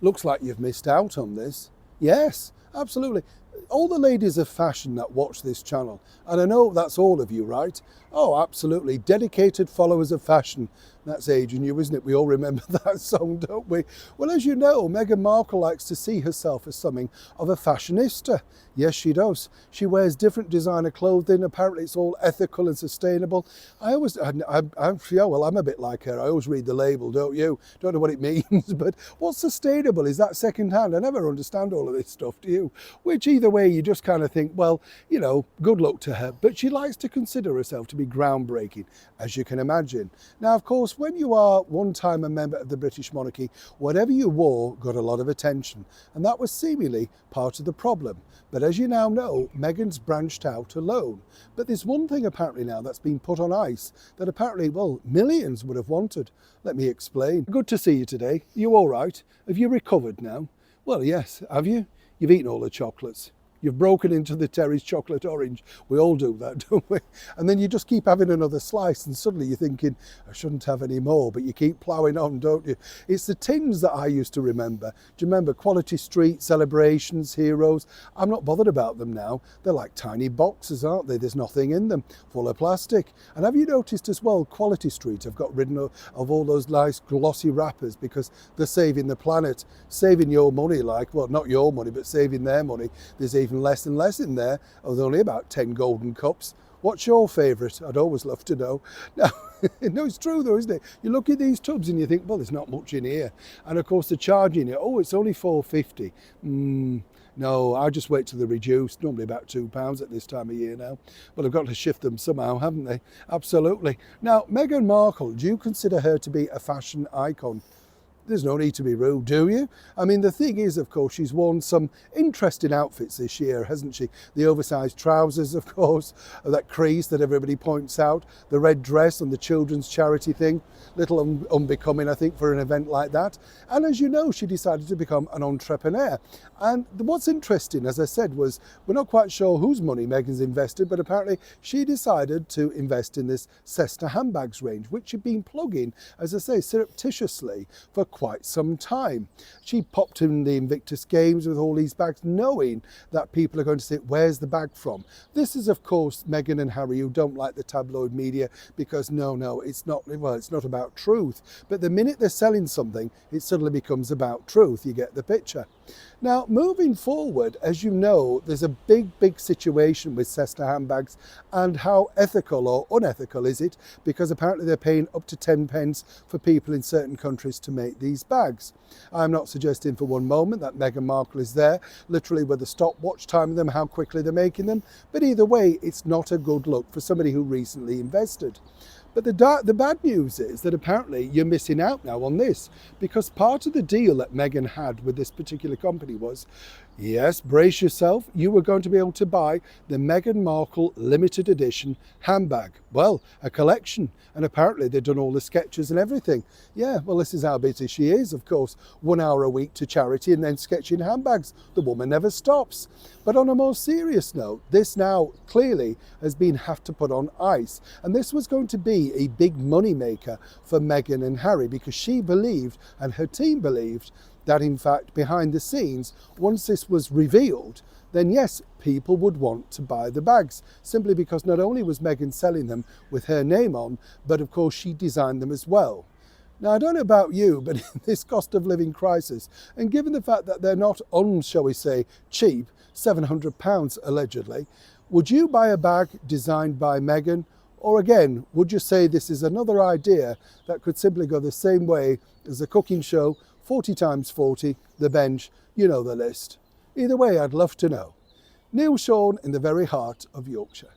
Looks like you've missed out on this. Yes, absolutely. All the ladies of fashion that watch this channel, and I know that's all of you, right? Oh, absolutely. Dedicated followers of fashion. That's aging you, isn't it? We all remember that song, don't we? Well, as you know, Meghan Markle likes to see herself as something of a fashionista. Yes, she does. She wears different designer clothing. Apparently it's all ethical and sustainable. I'm a bit like her. I always read the label, don't you? Don't know what it means, but what's sustainable? Is that second hand? I never understand all of this stuff, do you? Which either way, you just kind of think, well, you know, good luck to her. But she likes to consider herself to be groundbreaking, as you can imagine. Now, of course, when you are one time a member of the British monarchy, whatever you wore got a lot of attention. And that was seemingly part of the problem. But as you now know, Meghan's branched out alone. But there's one thing apparently now that's been put on ice that apparently, well, millions would have wanted. Let me explain. Good to see you today. You all right? Have you recovered now? Well, yes. Have you? You've eaten all the chocolates. You've broken into the Terry's chocolate orange. We all do that, don't we? And then you just keep having another slice and suddenly you're thinking, I shouldn't have any more, but you keep ploughing on, don't you? It's the tins that I used to remember. Do you remember Quality Street, Celebrations, Heroes? I'm not bothered about them now. They're like tiny boxes, aren't they? There's nothing in them, full of plastic. And have you noticed as well, Quality Street have got rid of all those nice glossy wrappers because they're saving the planet, saving your money, like, well, not your money, but saving their money. There's even less and less in there. Oh, there's only about 10 golden cups. What's your favourite? I'd always love to know. Now, no, it's true though, isn't it? You look at these tubs and you think, well, there's not much in here. And of course, the charging it, oh, it's only £4.50. No, I just wait till they're reduced, normally about £2 at this time of year now. But I've got to shift them somehow, haven't they? Absolutely. Now, Meghan Markle, do you consider her to be a fashion icon? There's no need to be rude, do you? I mean, the thing is, of course, she's worn some interesting outfits this year, hasn't she? The oversized trousers, of course, that crease that everybody points out, the red dress and the children's charity thing, little unbecoming, I think, for an event like that. And as you know, she decided to become an entrepreneur. And what's interesting, as I said, was we're not quite sure whose money Meghan's invested, but apparently she decided to invest in this Cessna handbags range, which she'd been plugging, as I say, surreptitiously for quite some time. She popped in the Invictus Games with all these bags, knowing that people are going to say, where's the bag from? This is, of course, Meghan and Harry, who don't like the tabloid media because no, it's not about truth. But the minute they're selling something, it suddenly becomes about truth. You get the picture. Now, moving forward, as you know, there's a big situation with Cessna handbags, and how ethical or unethical is it? Because apparently they're paying up to 10 pence for people in certain countries to make these bags. I'm not suggesting for one moment that Meghan Markle is there, literally with a stopwatch timing them, how quickly they're making them. But either way, it's not a good look for somebody who recently invested. But the bad news is that apparently you're missing out now on this, because part of the deal that Meghan had with this particular company was, yes, brace yourself, you were going to be able to buy the Meghan Markle limited edition handbag. Well, a collection. And apparently they've done all the sketches and everything. Yeah, well, this is how busy she is, of course. 1 hour a week to charity and then sketching handbags. The woman never stops. But on a more serious note, this now clearly has been have to put on ice. And this was going to be a big money maker for Meghan and Harry, because she believed, and her team believed, that in fact behind the scenes, once this was revealed, then yes, people would want to buy the bags, simply because not only was Meghan selling them with her name on, but of course she designed them as well. Now, I don't know about you, but in this cost of living crisis, and given the fact that they're not on, shall we say, cheap, £700 allegedly, would you buy a bag designed by Meghan? Or again, would you say this is another idea that could simply go the same way as the cooking show, 40 times 40, The Bench, you know the list. Either way, I'd love to know. Neil Sean in the very heart of Yorkshire.